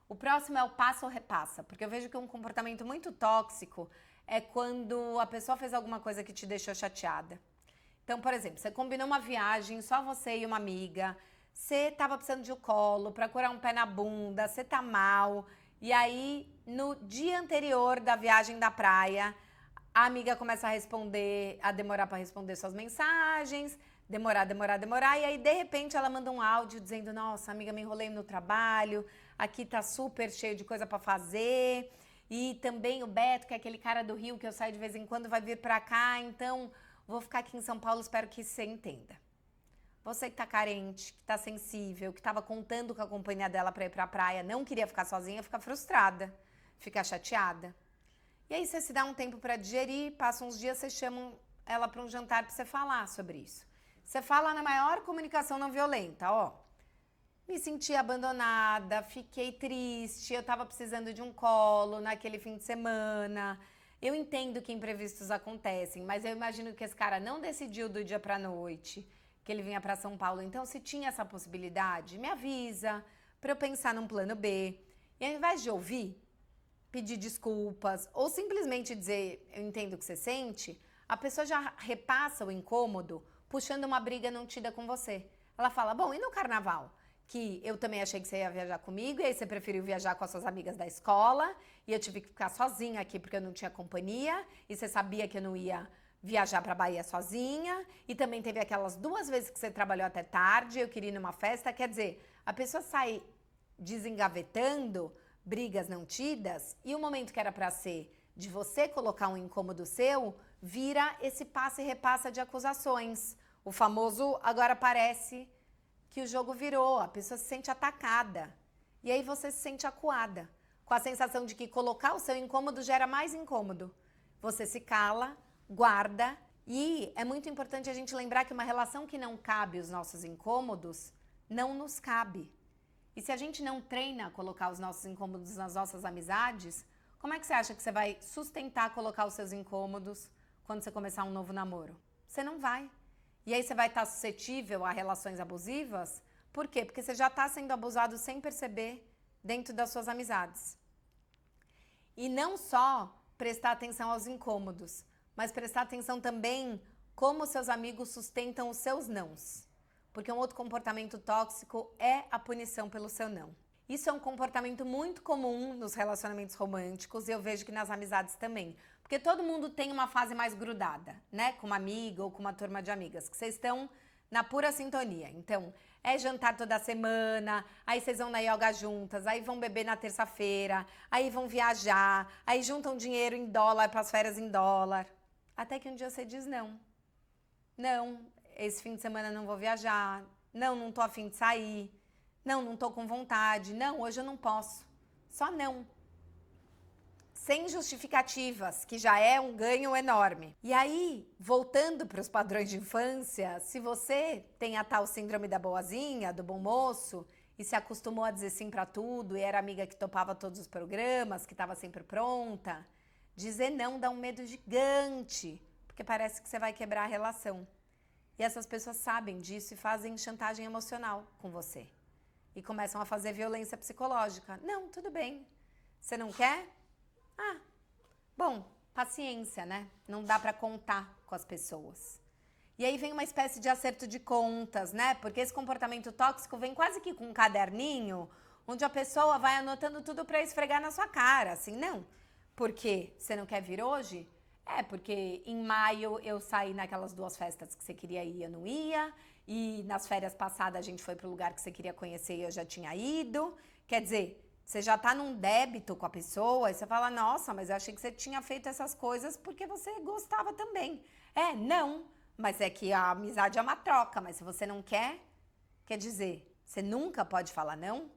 O próximo é o passa ou repassa, porque eu vejo que um comportamento muito tóxico é quando a pessoa fez alguma coisa que te deixou chateada. Então, por exemplo, você combinou uma viagem, só você e uma amiga, você estava precisando de um colo para curar um pé na bunda, você tá mal, e aí no dia anterior da viagem da praia, a amiga começa a demorar para responder suas mensagens, demorar, e aí de repente ela manda um áudio dizendo: nossa, amiga, me enrolei no trabalho, aqui tá super cheio de coisa para fazer, e também o Beto, que é aquele cara do Rio que eu saio de vez em quando, vai vir para cá, então vou ficar aqui em São Paulo, espero que você entenda. Você que tá carente, que tá sensível, que tava contando com a companhia dela pra ir pra praia, não queria ficar sozinha, fica frustrada, fica chateada. E aí você se dá um tempo pra digerir, passa uns dias, você chama ela pra um jantar pra você falar sobre isso. Você fala na maior comunicação não violenta: ó, me senti abandonada, fiquei triste, eu tava precisando de um colo naquele fim de semana. Eu entendo que imprevistos acontecem, mas eu imagino que esse cara não decidiu do dia pra noite que ele vinha para São Paulo. Então, se tinha essa possibilidade, me avisa para eu pensar num plano B. E ao invés de ouvir, pedir desculpas ou simplesmente dizer: eu entendo o que você sente, a pessoa já repassa o incômodo puxando uma briga não tida com você. Ela fala: bom, e no carnaval? Que eu também achei que você ia viajar comigo, e aí você preferiu viajar com as suas amigas da escola, e eu tive que ficar sozinha aqui porque eu não tinha companhia, e você sabia que eu não ia viajar pra Bahia sozinha, e também teve aquelas 2 vezes que você trabalhou até tarde, eu queria ir numa festa. Quer dizer, a pessoa sai desengavetando brigas não tidas, e o momento que era pra ser de você colocar um incômodo seu, vira esse passa e repassa de acusações. O famoso agora parece que o jogo virou, a pessoa se sente atacada. E aí você se sente acuada, com a sensação de que colocar o seu incômodo gera mais incômodo. Você se cala, guarda, e é muito importante a gente lembrar que uma relação que não cabe os nossos incômodos não nos cabe. E se a gente não treina a colocar os nossos incômodos nas nossas amizades, como é que você acha que você vai sustentar colocar os seus incômodos quando você começar um novo namoro? Você não vai. E aí você vai estar suscetível a relações abusivas? Por quê? Porque você já está sendo abusado sem perceber dentro das suas amizades. E não só prestar atenção aos incômodos, mas prestar atenção também como seus amigos sustentam os seus nãos. Porque um outro comportamento tóxico é a punição pelo seu não. Isso é um comportamento muito comum nos relacionamentos românticos e eu vejo que nas amizades também. Porque todo mundo tem uma fase mais grudada, né? Com uma amiga ou com uma turma de amigas, que vocês estão na pura sintonia. Então, é jantar toda semana, aí vocês vão na yoga juntas, aí vão beber na terça-feira, aí vão viajar, aí juntam dinheiro em dólar para as férias em dólar. Até que um dia você diz não. Não, esse fim de semana não vou viajar. Não, não tô a fim de sair. Não tô com vontade. Não, hoje eu não posso. Só não. Sem justificativas, que já é um ganho enorme. E aí, voltando para os padrões de infância, se você tem a tal síndrome da boazinha, do bom moço, e se acostumou a dizer sim para tudo, e era amiga que topava todos os programas, que estava sempre pronta, dizer não dá um medo gigante, porque parece que você vai quebrar a relação. E essas pessoas sabem disso e fazem chantagem emocional com você. E começam a fazer violência psicológica. Não, tudo bem. Você não quer? Ah, bom, paciência, né? Não dá pra contar com as pessoas. E aí vem uma espécie de acerto de contas, né? Porque esse comportamento tóxico vem quase que com um caderninho, onde a pessoa vai anotando tudo pra esfregar na sua cara. Assim, não, porque você não quer vir hoje? É, porque em maio eu saí naquelas 2 festas que você queria ir, eu não ia. E nas férias passadas a gente foi pro lugar que você queria conhecer e eu já tinha ido. Quer dizer, você já tá num débito com a pessoa e você fala, nossa, mas eu achei que você tinha feito essas coisas porque você gostava também. É, não, mas é que a amizade é uma troca, mas se você não quer, quer dizer, você nunca pode falar não.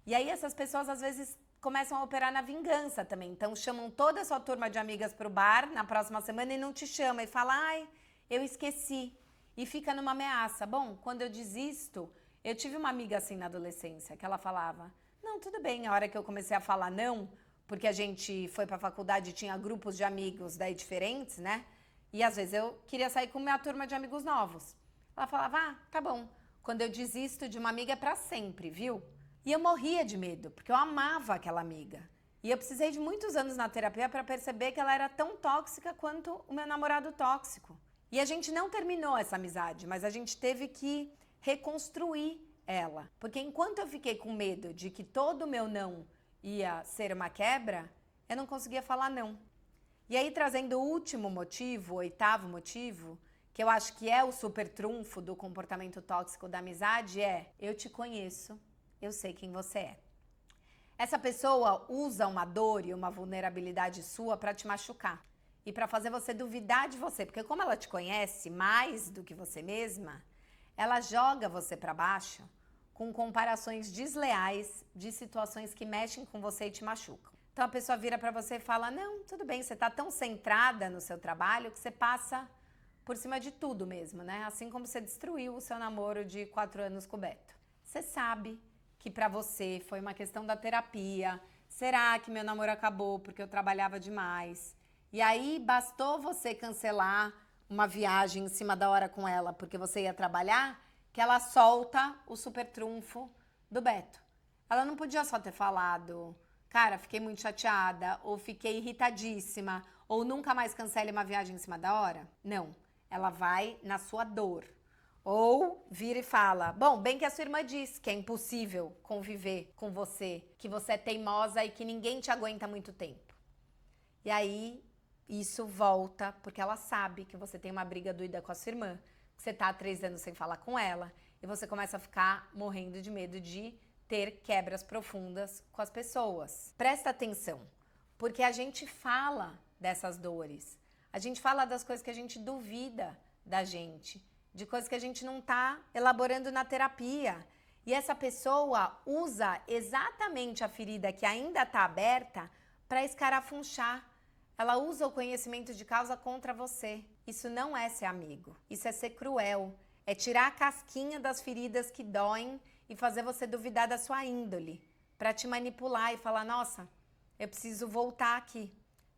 E aí essas pessoas às vezes começam a operar na vingança também. Então chamam toda a sua turma de amigas pro bar na próxima semana e não te chama e fala, ai, eu esqueci. E fica numa ameaça. Bom, quando eu desisto, eu tive uma amiga assim na adolescência, que ela falava, não, tudo bem, a hora que eu comecei a falar não, porque a gente foi pra faculdade e tinha grupos de amigos daí diferentes, né? E às vezes eu queria sair com minha turma de amigos novos. Ela falava, ah, tá bom, quando eu desisto de uma amiga é pra sempre, viu? E eu morria de medo, porque eu amava aquela amiga. E eu precisei de muitos anos na terapia para perceber que ela era tão tóxica quanto o meu namorado tóxico. E a gente não terminou essa amizade, mas a gente teve que reconstruir ela. Porque enquanto eu fiquei com medo de que todo o meu não ia ser uma quebra, eu não conseguia falar não. E aí, trazendo o último motivo, o 8º motivo, que eu acho que é o super trunfo do comportamento tóxico da amizade, é eu te conheço, eu sei quem você é. Essa pessoa usa uma dor e uma vulnerabilidade sua para te machucar e para fazer você duvidar de você, porque como ela te conhece mais do que você mesma, ela joga você para baixo com comparações desleais de situações que mexem com você e te machucam. Então a pessoa vira para você e fala, não, tudo bem, você tá tão centrada no seu trabalho que você passa por cima de tudo mesmo, né? Assim como você destruiu o seu namoro de 4 anos com o Beto. Você sabe que pra você foi uma questão da terapia. Será que meu namoro acabou porque eu trabalhava demais? E aí bastou você cancelar uma viagem em cima da hora com ela porque você ia trabalhar, que ela solta o super trunfo do Beto. Ela não podia só ter falado, cara, fiquei muito chateada, ou fiquei irritadíssima, ou nunca mais cancele uma viagem em cima da hora. Não, ela vai na sua dor. Ou vira e fala, bom, bem que a sua irmã diz que é impossível conviver com você, que você é teimosa e que ninguém te aguenta muito tempo. E aí, isso volta, porque ela sabe que você tem uma briga doida com a sua irmã, que você tá há 3 anos sem falar com ela, e você começa a ficar morrendo de medo de ter quebras profundas com as pessoas. Presta atenção, porque a gente fala dessas dores, a gente fala das coisas que a gente duvida da gente, de coisas que a gente não tá elaborando na terapia. E essa pessoa usa exatamente a ferida que ainda tá aberta para escarafunchar. Ela usa o conhecimento de causa contra você. Isso não é ser amigo, isso é ser cruel, é tirar a casquinha das feridas que doem e fazer você duvidar da sua índole, para te manipular e falar, nossa, eu preciso voltar aqui,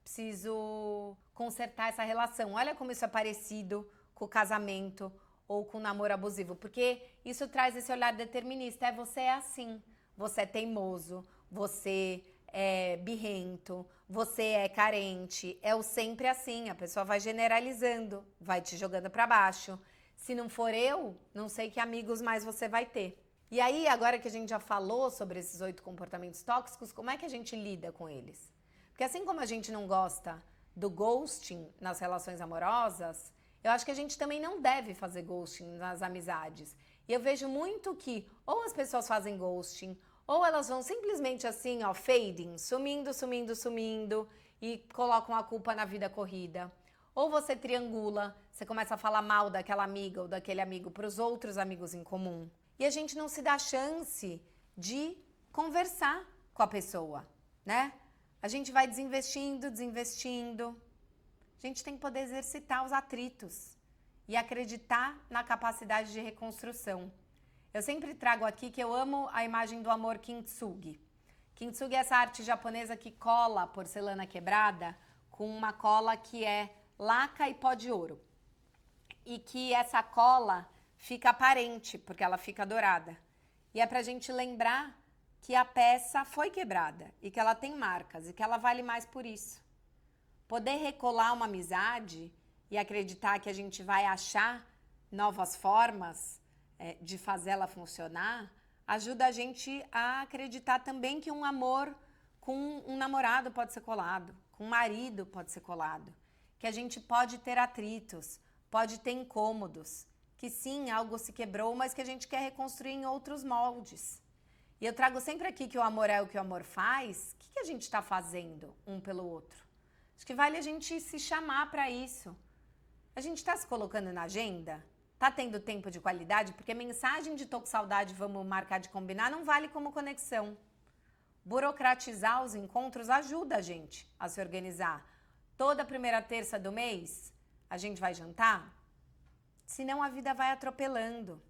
preciso consertar essa relação. Olha como isso é parecido com o casamento ou com o namoro abusivo, porque isso traz esse olhar determinista. Você é assim, você é teimoso, você é birrento, você é carente, é o sempre assim. A pessoa vai generalizando, vai te jogando para baixo. Se não for eu, não sei que amigos mais você vai ter. E aí, agora que a gente já falou sobre esses 8 comportamentos tóxicos, como é que a gente lida com eles? Porque assim como a gente não gosta do ghosting nas relações amorosas, eu acho que a gente também não deve fazer ghosting nas amizades. E eu vejo muito que ou as pessoas fazem ghosting, ou elas vão simplesmente assim, ó, fading, sumindo, sumindo, sumindo, e colocam a culpa na vida corrida. Ou você triangula, você começa a falar mal daquela amiga ou daquele amigo para os outros amigos em comum. E a gente não se dá chance de conversar com a pessoa, né? A gente vai desinvestindo, desinvestindo. A gente tem que poder exercitar os atritos e acreditar na capacidade de reconstrução. Eu sempre trago aqui que eu amo a imagem do amor kintsugi. Kintsugi é essa arte japonesa que cola a porcelana quebrada com uma cola que é laca e pó de ouro. E que essa cola fica aparente, porque ela fica dourada. E é pra gente lembrar que a peça foi quebrada e que ela tem marcas e que ela vale mais por isso. Poder recolar uma amizade e acreditar que a gente vai achar novas formas de fazê-la funcionar, ajuda a gente a acreditar também que um amor com um namorado pode ser colado, com um marido pode ser colado, que a gente pode ter atritos, pode ter incômodos, que sim, algo se quebrou, mas que a gente quer reconstruir em outros moldes. E eu trago sempre aqui que o amor é o que o amor faz. O que a gente está fazendo um pelo outro? Acho que vale a gente se chamar para isso. A gente está se colocando na agenda? Tá tendo tempo de qualidade? Porque mensagem de tô com saudade, vamos marcar de combinar, não vale como conexão. Burocratizar os encontros ajuda a gente a se organizar. Toda primeira terça do mês, a gente vai jantar? Senão a vida vai atropelando.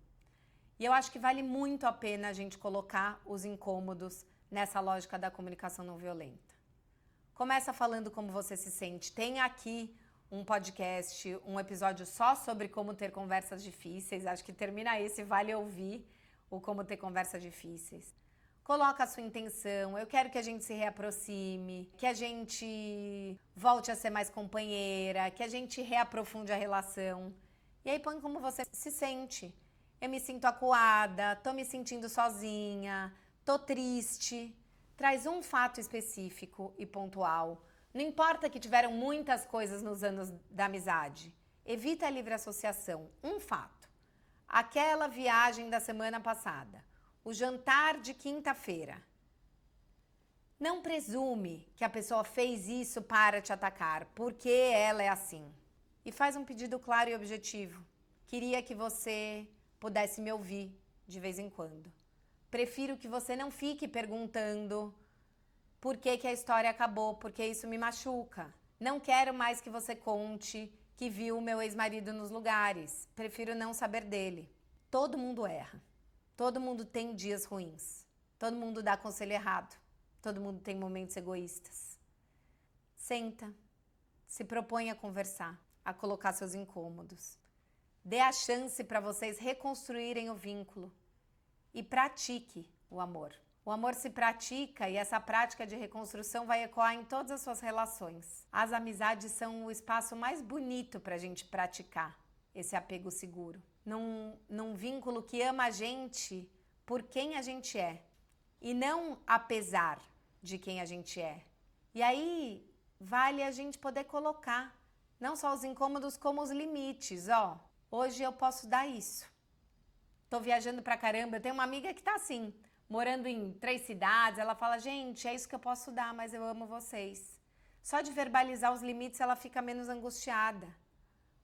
E eu acho que vale muito a pena a gente colocar os incômodos nessa lógica da comunicação não violenta. Começa falando como você se sente. Tem aqui um podcast, um episódio só sobre como ter conversas difíceis. Acho que termina esse, vale ouvir o como ter conversas difíceis. Coloca a sua intenção. Eu quero que a gente se reaproxime, que a gente volte a ser mais companheira, que a gente reaprofunde a relação. E aí põe como você se sente. Eu me sinto acuada, tô me sentindo sozinha, tô triste. Traz um fato específico e pontual. Não importa que tiveram muitas coisas nos anos da amizade. Evita a livre associação. Um fato. Aquela viagem da semana passada. O jantar de quinta-feira. Não presume que a pessoa fez isso para te atacar, porque ela é assim. E faz um pedido claro e objetivo. Queria que você pudesse me ouvir de vez em quando. Prefiro que você não fique perguntando por que a história acabou, porque isso me machuca. Não quero mais que você conte que viu o meu ex-marido nos lugares. Prefiro não saber dele. Todo mundo erra. Todo mundo tem dias ruins. Todo mundo dá conselho errado. Todo mundo tem momentos egoístas. Senta. Se propõe a conversar, a colocar seus incômodos. Dê a chance para vocês reconstruírem o vínculo. E pratique o amor. O amor se pratica e essa prática de reconstrução vai ecoar em todas as suas relações. As amizades são o espaço mais bonito para a gente praticar esse apego seguro. Num vínculo que ama a gente por quem a gente é e não apesar de quem a gente é. E aí vale a gente poder colocar não só os incômodos como os limites. Ó, hoje eu posso dar isso. Tô viajando pra caramba. Eu tenho uma amiga que tá assim, morando em 3 cidades. Ela fala, gente, é isso que eu posso dar, mas eu amo vocês. Só de verbalizar os limites ela fica menos angustiada.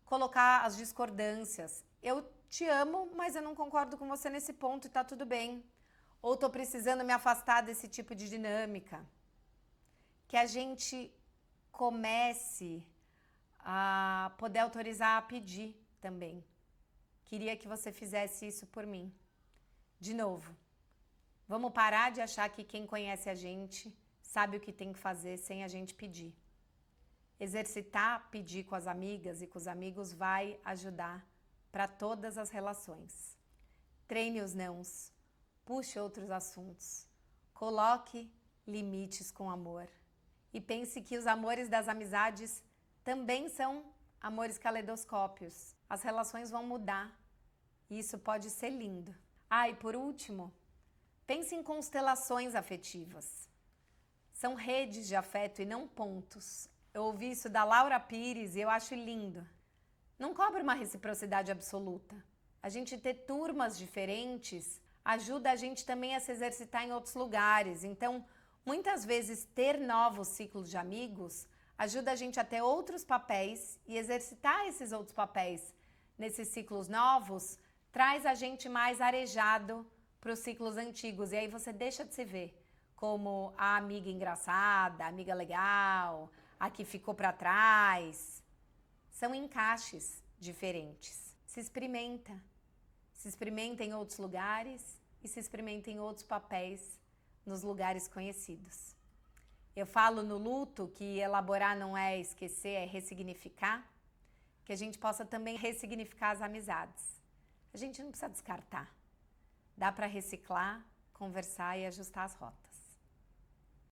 Colocar as discordâncias. Eu te amo, mas eu não concordo com você nesse ponto e tá tudo bem. Ou tô precisando me afastar desse tipo de dinâmica. Que a gente comece a poder autorizar a pedir também. Queria que você fizesse isso por mim. De novo, Vamos parar de achar que quem conhece a gente sabe o que tem que fazer sem a gente pedir. Exercitar pedir com as amigas e com os amigos vai ajudar para todas as relações. Treine os nãos, puxe outros assuntos, coloque limites com amor e pense que os amores das amizades também são amores caleidoscópios. As relações vão mudar e isso pode ser lindo. E por último, pense em constelações afetivas. São redes de afeto e não pontos. Eu ouvi isso da Laura Pires e eu acho lindo. Não cobra uma reciprocidade absoluta. A gente ter turmas diferentes ajuda a gente também a se exercitar em outros lugares. Então, muitas vezes, ter novos ciclos de amigos ajuda a gente a ter outros papéis e exercitar esses outros papéis nesses ciclos novos traz a gente mais arejado para os ciclos antigos. E aí você deixa de se ver como a amiga engraçada, a amiga legal, a que ficou para trás. São encaixes diferentes. Se experimenta em outros lugares e se experimenta em outros papéis nos lugares conhecidos. Eu falo no luto que elaborar não é esquecer, é ressignificar, que a gente possa também ressignificar as amizades. A gente não precisa descartar. Dá para reciclar, conversar e ajustar as rotas.